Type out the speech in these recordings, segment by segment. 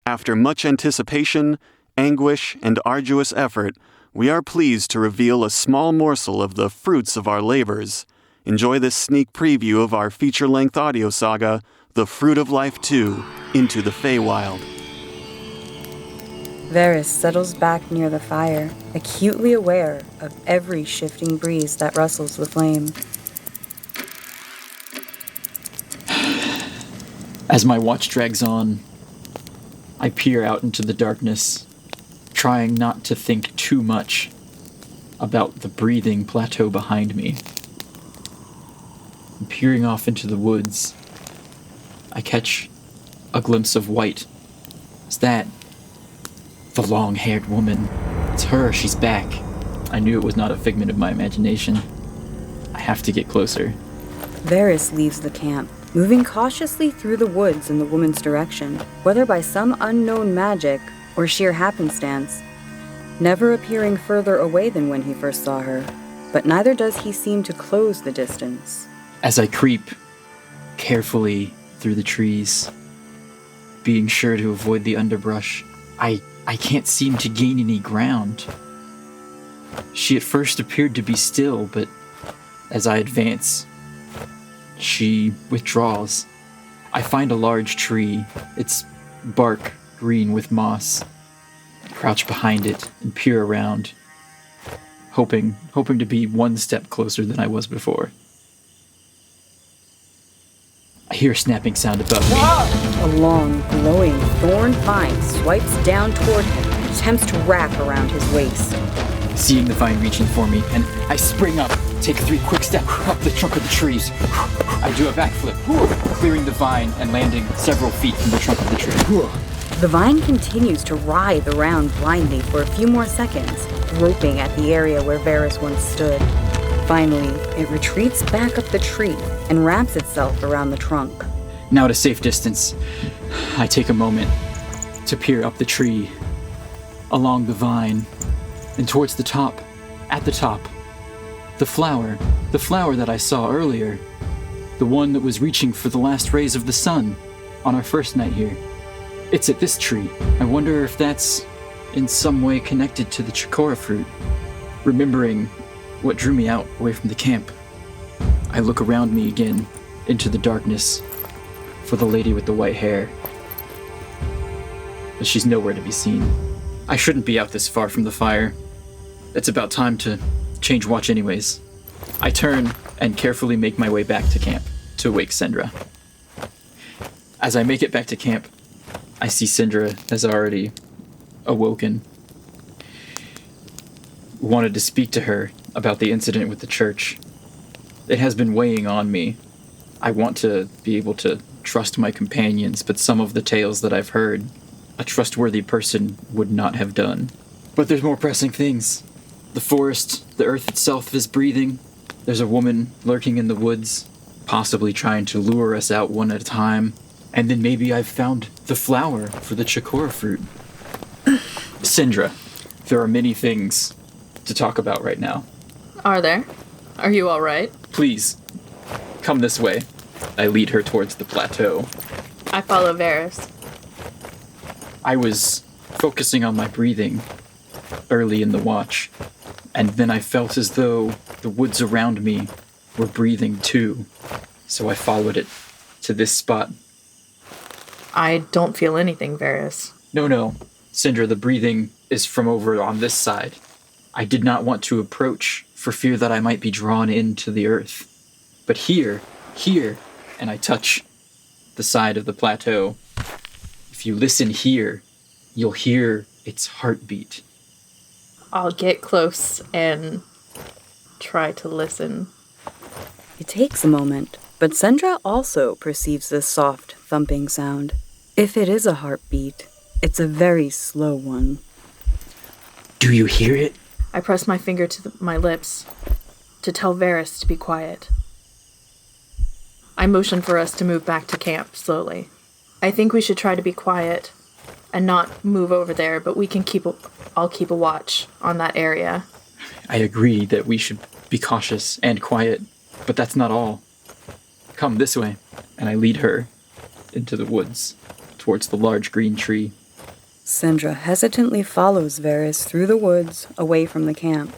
After much anticipation, anguish, and arduous effort, we are pleased to reveal a small morsel of the fruits of our labors. Enjoy this sneak preview of our feature-length audio saga, The Fruit of Life 2, Into the Feywild. Varys settles back near the fire, acutely aware of every shifting breeze that rustles the flame. As my watch drags on, I peer out into the darkness, trying not to think too much about the breathing plateau behind me. And peering off into the woods, I catch a glimpse of white. Is that the long-haired woman? It's her, she's back. I knew it was not a figment of my imagination. I have to get closer. Varys leaves the camp, moving cautiously through the woods in the woman's direction, whether by some unknown magic or sheer happenstance, never appearing further away than when he first saw her, but neither does he seem to close the distance. As I creep carefully through the trees, being sure to avoid the underbrush, I can't seem to gain any ground. She at first appeared to be still, but as I advance, she withdraws. I find a large tree, its bark green with moss. I crouch behind it and peer around, hoping to be one step closer than I was before. I hear a snapping sound above me. A long, glowing thorn vine swipes down toward him and attempts to wrap around his waist. Seeing the vine reaching for me, and I spring up, take 3 quick steps up the trunk of the trees. I do a backflip, clearing the vine and landing several feet from the trunk of the tree. The vine continues to writhe around blindly for a few more seconds, groping at the area where Varys once stood. Finally, it retreats back up the tree and wraps itself around the trunk. Now at a safe distance, I take a moment to peer up the tree, along the vine, and towards the top. At the top, the flower that I saw earlier, the one that was reaching for the last rays of the sun on our first night here. It's at this tree. I wonder if that's in some way connected to the chikora fruit. Remembering what drew me out away from the camp, I look around me again into the darkness for the lady with the white hair. But she's nowhere to be seen. I shouldn't be out this far from the fire. It's about time to change watch anyways. I turn and carefully make my way back to camp to wake Sindra. As I make it back to camp, I see Sindra has already awoken. Wanted to speak to her about the incident with the church. It has been weighing on me. I want to be able to trust my companions, but some of the tales that I've heard, a trustworthy person would not have done. But there's more pressing things. The forest, the earth itself is breathing. There's a woman lurking in the woods, possibly trying to lure us out one at a time. And then maybe I've found the flower for the chikora fruit. Sindra, there are many things to talk about right now. Are there? Are you all right? Please, come this way. I lead her towards the plateau. I follow Varys. I was focusing on my breathing early in the watch, and then I felt as though the woods around me were breathing too, so I followed it to this spot. I don't feel anything, Varys. No, Sindra, the breathing is from over on this side. I did not want to approach for fear that I might be drawn into the earth. But here, and I touch the side of the plateau. If you listen here, you'll hear its heartbeat. I'll get close and try to listen. It takes a moment, but Sindra also perceives this soft, thumping sound. If it is a heartbeat, it's a very slow one. Do you hear it? I press my finger to my lips to tell Varys to be quiet. I motion for us to move back to camp slowly. I think we should try to be quiet and not move over there, but I'll keep a watch on that area. I agree that we should be cautious and quiet, but that's not all. Come this way, and I lead her into the woods, towards the large green tree. Sindra hesitantly follows Varys through the woods, away from the camp.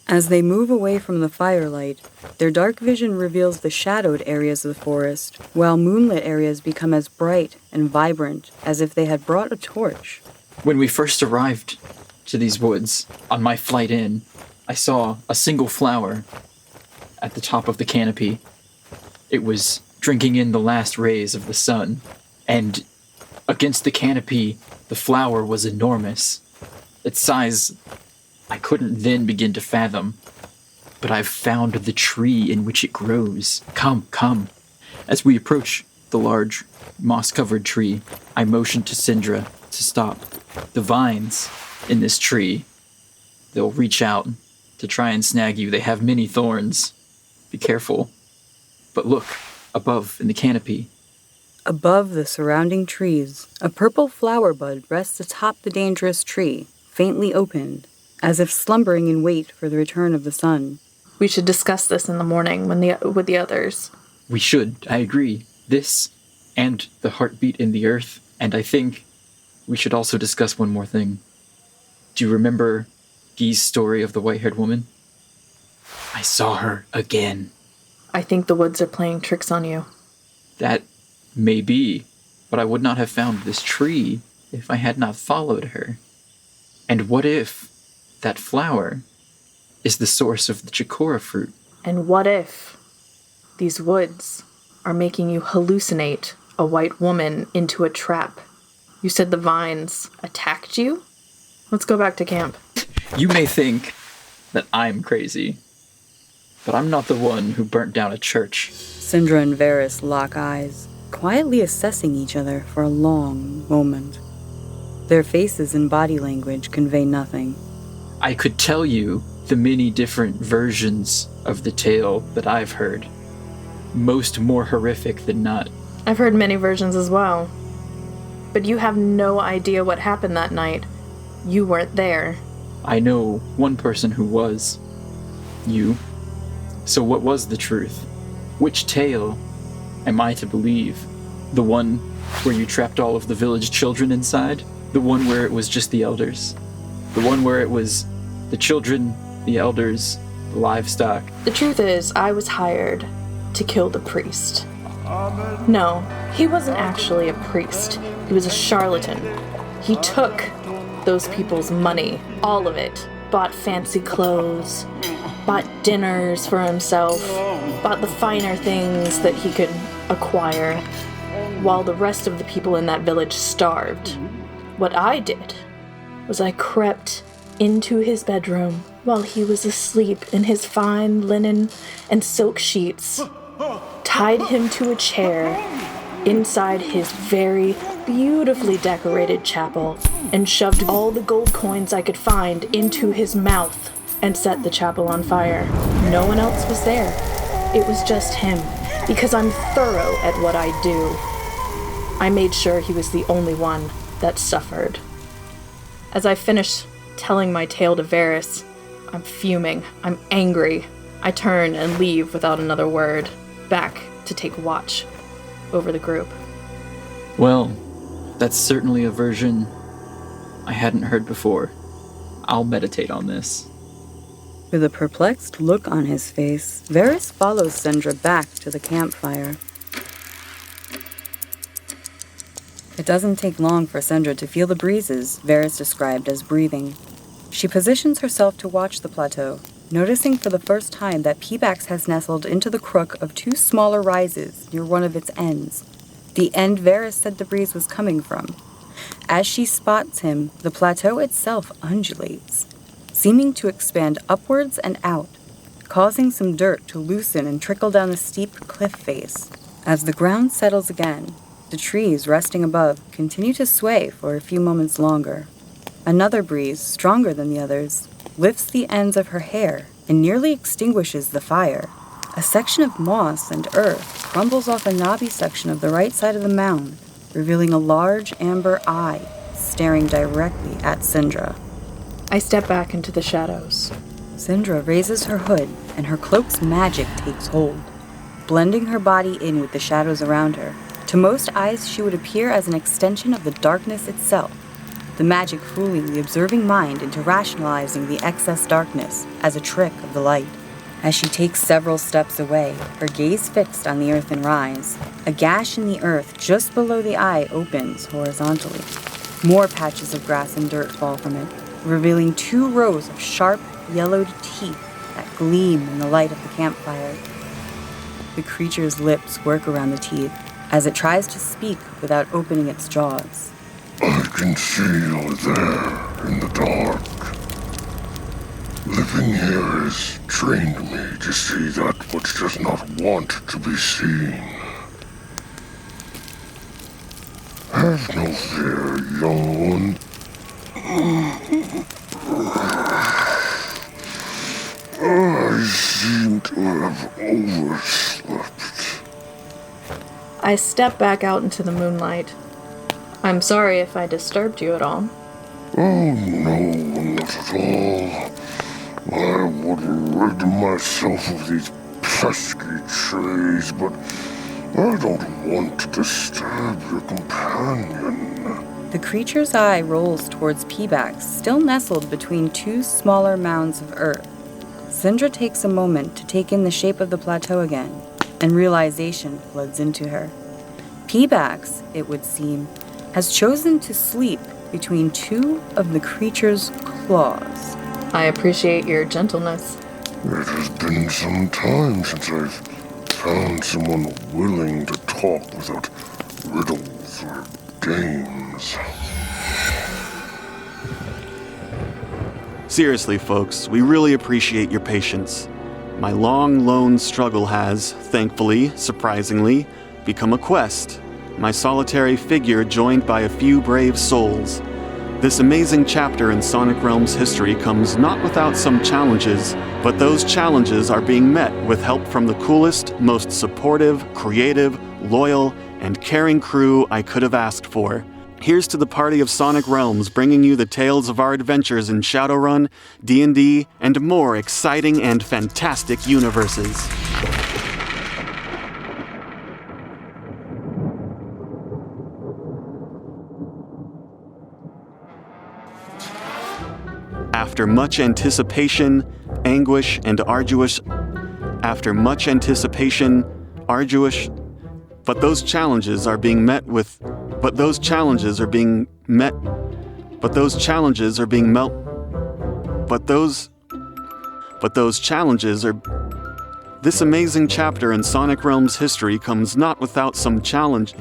As they move away from the firelight, their dark vision reveals the shadowed areas of the forest, while moonlit areas become as bright and vibrant as if they had brought a torch. When we first arrived to these woods, on my flight in, I saw a single flower at the top of the canopy. It was drinking in the last rays of the sun, and against the canopy, the flower was enormous. Its size I couldn't then begin to fathom, but I've found the tree in which it grows. Come, come. As we approach the large, moss-covered tree, I motion to Sindra to stop. The vines in this tree, they'll reach out to try and snag you. They have many thorns. Be careful. But look, above in the canopy. Above the surrounding trees, a purple flower bud rests atop the dangerous tree, faintly opened, as if slumbering in wait for the return of the sun. We should discuss this in the morning with the others. We should, I agree. This, and the heartbeat in the earth, and I think we should also discuss one more thing. Do you remember Guy's story of the white-haired woman? I saw her again. I think the woods are playing tricks on you. That may be, but I would not have found this tree if I had not followed her. And what if that flower is the source of the chikora fruit? And what if these woods are making you hallucinate a white woman into a trap? You said the vines attacked you? Let's go back to camp. You may think that I'm crazy, but I'm not the one who burnt down a church. Sindra and Varys lock eyes, quietly assessing each other for a long moment. Their faces and body language convey nothing. I could tell you the many different versions of the tale that I've heard. Most more horrific than not. I've heard many versions as well. But you have no idea what happened that night. You weren't there. I know one person who was. You. So what was the truth? Which tale am I to believe? The one where you trapped all of the village children inside? The one where it was just the elders? The one where it was the children, the elders, the livestock? The truth is, I was hired to kill the priest. No, he wasn't actually a priest. He was a charlatan. He took those people's money, all of it. Bought fancy clothes, bought dinners for himself, bought the finer things that he could acquire, while the rest of the people in that village starved. What I did was I crept into his bedroom while he was asleep in his fine linen and silk sheets, tied him to a chair inside his very beautifully decorated chapel, and shoved all the gold coins I could find into his mouth and set the chapel on fire. No one else was there. It was just him, because I'm thorough at what I do. I made sure he was the only one that suffered. As I finish telling my tale to Varys, I'm fuming. I'm angry. I turn and leave without another word, back to take watch over the group. Well, that's certainly a version I hadn't heard before. I'll meditate on this. With a perplexed look on his face, Varys follows Sindra back to the campfire. It doesn't take long for Sindra to feel the breezes Varys described as breathing. She positions herself to watch the plateau, noticing for the first time that Peebax has nestled into the crook of two smaller rises near one of its ends, the end Varys said the breeze was coming from. As she spots him, the plateau itself undulates, seeming to expand upwards and out, causing some dirt to loosen and trickle down the steep cliff face. As the ground settles again, the trees resting above continue to sway for a few moments longer. Another breeze, stronger than the others, lifts the ends of her hair and nearly extinguishes the fire. A section of moss and earth crumbles off a knobby section of the right side of the mound, revealing a large amber eye staring directly at Sindra. I step back into the shadows. Sindra raises her hood, and her cloak's magic takes hold, blending her body in with the shadows around her, To most eyes, she would appear as an extension of the darkness itself, the magic fooling the observing mind into rationalizing the excess darkness as a trick of the light. As she takes several steps away, her gaze fixed on the earthen rise, a gash in the earth just below the eye opens horizontally. More patches of grass and dirt fall from it, revealing 2 rows of sharp, yellowed teeth that gleam in the light of the campfire. The creature's lips work around the teeth as it tries to speak without opening its jaws. I can see you're there in the dark. Living here has trained me to see that which does not want to be seen. Have no fear, young one. I seem to have overslept. I step back out into the moonlight. I'm sorry if I disturbed you at all. Oh, no, not at all. I would rid myself of these pesky trees, but I don't want to disturb your companion. The creature's eye rolls towards Peebax, still nestled between 2 smaller mounds of earth. Zindra takes a moment to take in the shape of the plateau again, and realization floods into her. Peebax, it would seem, has chosen to sleep between 2 of the creature's claws. I appreciate your gentleness. It has been some time since I've found someone willing to talk without riddles or games. Seriously, folks, we really appreciate your patience. My long, lone struggle has, thankfully, surprisingly, become a quest. My solitary figure joined by a few brave souls. This amazing chapter in Sonic Realms history comes not without some challenges, but those challenges are being met with help from the coolest, most supportive, creative, loyal, and caring crew I could have asked for. Here's to the party of Sonic Realms, bringing you the tales of our adventures in Shadowrun, D&D, and more exciting and fantastic universes. After much anticipation, anguish, and arduous... But those challenges are being met with... This amazing chapter in Sonic Realms history comes not without some challenge...